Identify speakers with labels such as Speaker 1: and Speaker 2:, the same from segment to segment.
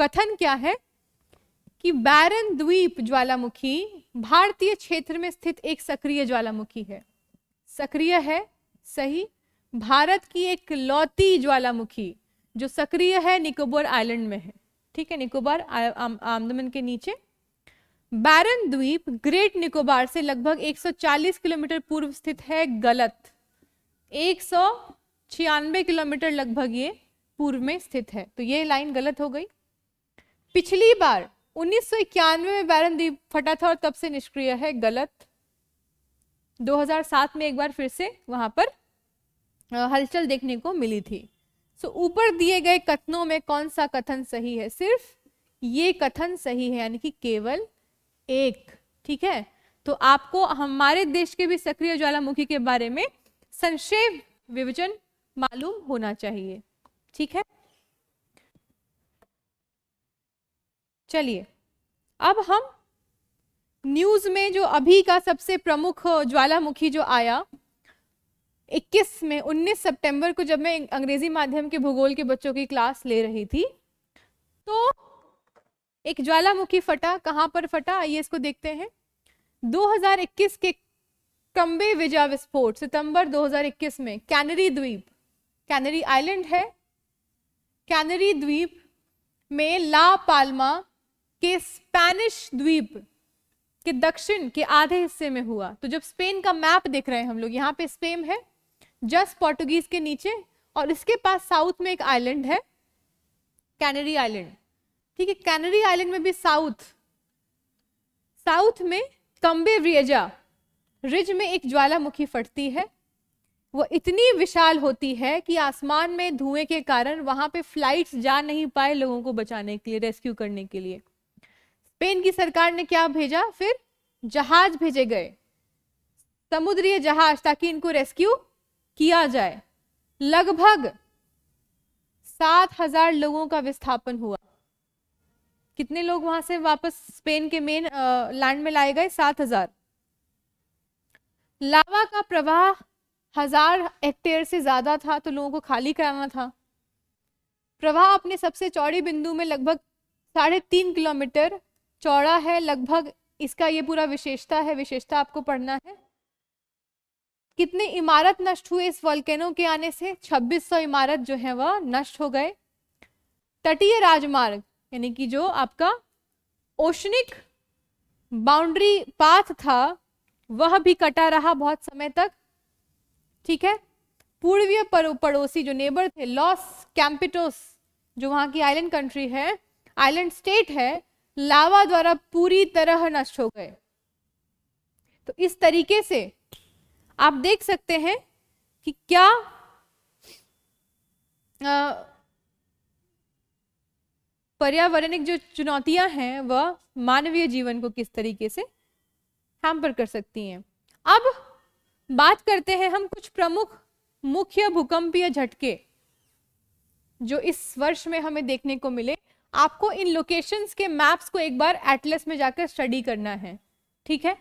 Speaker 1: कथन क्या है कि बैरन द्वीप ज्वालामुखी भारतीय क्षेत्र में स्थित एक सक्रिय ज्वालामुखी है। सक्रिय है, सही। भारत की एक लौती ज्वालामुखी जो सक्रिय है निकोबार आइलैंड में है, ठीक है, निकोबार अंडमान के नीचे। बैरन द्वीप ग्रेट निकोबार से लगभग 140 किलोमीटर पूर्व स्थित है, गलत। 196 किलोमीटर लगभग ये पूर्व में स्थित है, तो ये लाइन गलत हो गई। पिछली बार 1991 में बैरन द्वीप फटा था और तब से निष्क्रिय है, गलत। 2007 में एक बार फिर से वहां पर हलचल देखने को मिली थी। सो ऊपर दिए गए कथनों में कौन सा कथन सही है? सिर्फ ये कथन सही है, यानी कि केवल एक, ठीक है। तो आपको हमारे देश के भी सक्रिय ज्वालामुखी के बारे में संक्षेप विवरण मालूम होना चाहिए, ठीक है। चलिए अब हम न्यूज में जो अभी का सबसे प्रमुख ज्वालामुखी जो आया 19 सितंबर को, जब मैं अंग्रेजी माध्यम के भूगोल के बच्चों की क्लास ले रही थी, तो एक ज्वालामुखी फटा। कहां पर फटा, आइए इसको देखते हैं। 2021 के कंबे विजा विस्फोट, सितंबर 2021 में कैनरी द्वीप, कैनरी आइलैंड है, कैनरी द्वीप में ला पाल्मा के स्पेनिश द्वीप के दक्षिण के आधे हिस्से में हुआ। तो जब स्पेन का मैप देख रहे हैं हम लोग, यहाँ पे स्पेन है जस्ट पोर्टुगीज के नीचे, और इसके पास साउथ में एक आइलैंड है कैनरी आइलैंड, ठीक है। कैनरी आइलैंड में भी साउथ में कंबे विजा रिज में एक ज्वालामुखी फटती है। वो इतनी विशाल होती है कि आसमान में धुएं के कारण वहां पे फ्लाइट्स जा नहीं पाए लोगों को बचाने के लिए, रेस्क्यू करने के लिए। स्पेन की सरकार ने क्या भेजा, फिर जहाज भेजे गए, समुद्री जहाज, ताकि इनको रेस्क्यू किया जाए। लगभग 7,000 लोगों का विस्थापन हुआ। कितने लोग वहां से वापस स्पेन के मेन लैंड में लाए गए? 7,000। लावा का प्रवाह 1000 हेक्टेयर से ज्यादा था, तो लोगों को खाली कराना था। प्रवाह अपने सबसे चौड़ी बिंदु में लगभग 3.5 किलोमीटर चौड़ा है, लगभग। इसका ये पूरा विशेषता है, विशेषता आपको पढ़ना है। कितने इमारत नष्ट हुए इस वोल्केनो के आने से? 2600 इमारत जो है वह नष्ट हो गए। तटीय राजमार्ग, यानी कि जो आपका ओशनिक बाउंड्री पाथ था, वह भी कटा रहा बहुत समय तक, ठीक है। पूर्वीय पड़ोसी जो नेबर थे, लॉस कैंपिटोस, जो वहां की आइलैंड कंट्री है, आइलैंड स्टेट है, लावा द्वारा पूरी तरह नष्ट हो गए। तो इस तरीके से आप देख सकते हैं कि क्या पर्यावरणिक जो चुनौतियां हैं वह मानवीय जीवन को किस तरीके से हैम्पर कर सकती हैं। अब बात करते हैं हम कुछ प्रमुख मुख्य भूकंपीय झटके जो इस वर्ष में हमें देखने को मिले। आपको इन लोकेशंस के मैप्स को एक बार एटलस में जाकर स्टडी करना है, ठीक है।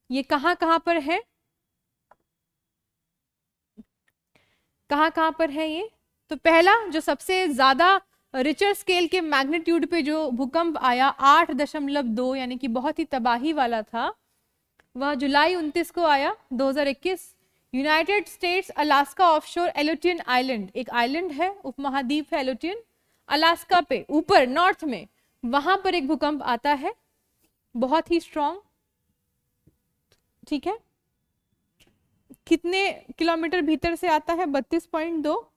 Speaker 1: ये कहां कहां पर है, कहां कहां पर है ये? तो पहला जो सबसे ज्यादा रिचर स्केल के मैग्नीट्यूड पे जो भूकंप आया 8.2, यानी कि बहुत ही तबाही वाला था, वह जुलाई 29 को आया 2021। United States Alaska offshore Aleutian island, एक आइलैंड है, उपमहाद्वीप है एलोटियन, अलास्का पे ऊपर नॉर्थ में, वहां पर एक भूकंप आता है, बहुत ही स्ट्रॉन्ग, ठीक है। कितने किलोमीटर भीतर से आता है? 32.2।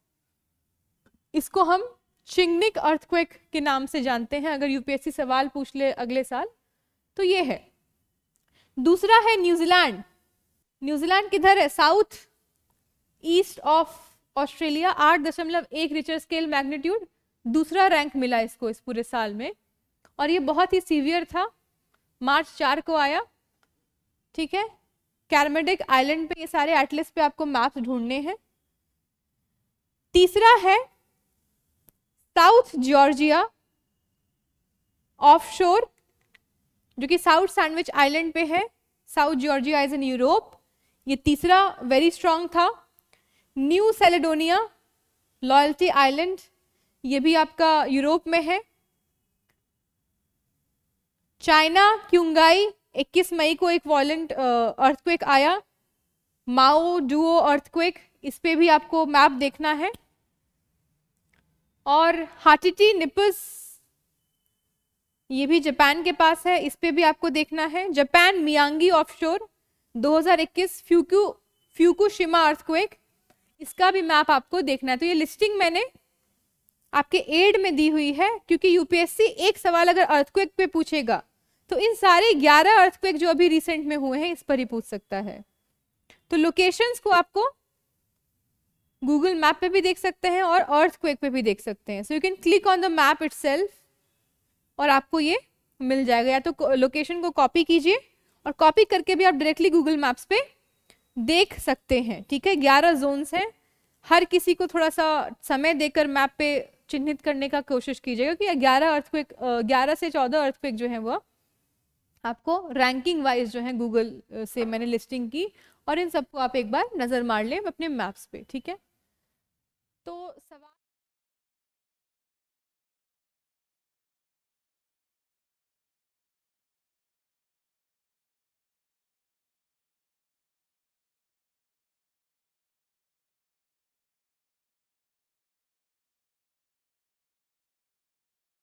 Speaker 1: इसको हम चिंगनिक अर्थक्वेक के नाम से जानते हैं, अगर यूपीएससी सवाल पूछ ले अगले साल तो ये है। दूसरा है न्यूजीलैंड। न्यूजीलैंड किधर है? South east of Australia, 8.1 Richter scale magnitude, दूसरा रैंक मिला इसको इस पूरे साल में, और ये बहुत ही सीवियर था। मार्च 4 को आया, ठीक है। कैरमेडिक आइलैंड पे, ये सारे एटलस पे आपको मैप्स ढूंढने हैं। तीसरा है साउथ जॉर्जिया ऑफशोर, जो कि साउथ सैंडविच आइलैंड पे है। South Georgia is in Europe, ये तीसरा वेरी स्ट्रांग था। न्यू सेलेडोनिया, लॉयल्टी आइलैंड, ये भी आपका यूरोप में है। चाइना क्यूंगाई 21 मई को एक वॉलेंट अर्थक्वेक आया, माओ डुओ अर्थक्वेक, इस पे भी आपको मैप देखना है। और हाटिटी निपस, ये भी जापान के पास है, इस पे भी आपको देखना है। जापान मियांगी ऑफशोर 2021 फ्यूकुशिमा अर्थक्वेक, इसका भी मैप आपको देखना है। तो ये लिस्टिंग मैंने आपके एड में दी हुई है, क्योंकि यूपीएससी एक सवाल अगर अर्थक्वेक पे पूछेगा तो इन सारे 11 अर्थक्वेक जो अभी रिसेंट में हुए हैं इस पर ही पूछ सकता है। तो लोकेशंस को आपको गूगल मैप पे भी देख सकते हैं और अर्थक्वेक पे भी देख सकते हैं। So you can click on the map itself और आपको ये मिल जाएगा। या तो लोकेशन को कॉपी कीजिए और कॉपी करके भी आप डायरेक्टली गूगल मैप्स पे देख सकते हैं। ठीक है, 11 जोन्स हैं, हर किसी को थोड़ा सा समय देकर मैप पे चिन्हित करने का कोशिश कीजिएगा कि 11 अर्थक्वेक 11 से 14 अर्थक्वेक जो है वो आपको रैंकिंग वाइज जो है गूगल से मैंने लिस्टिंग की, और इन सबको आप एक बार नजर मार लें अपने मैप्स पे। ठीक है, तो सवाल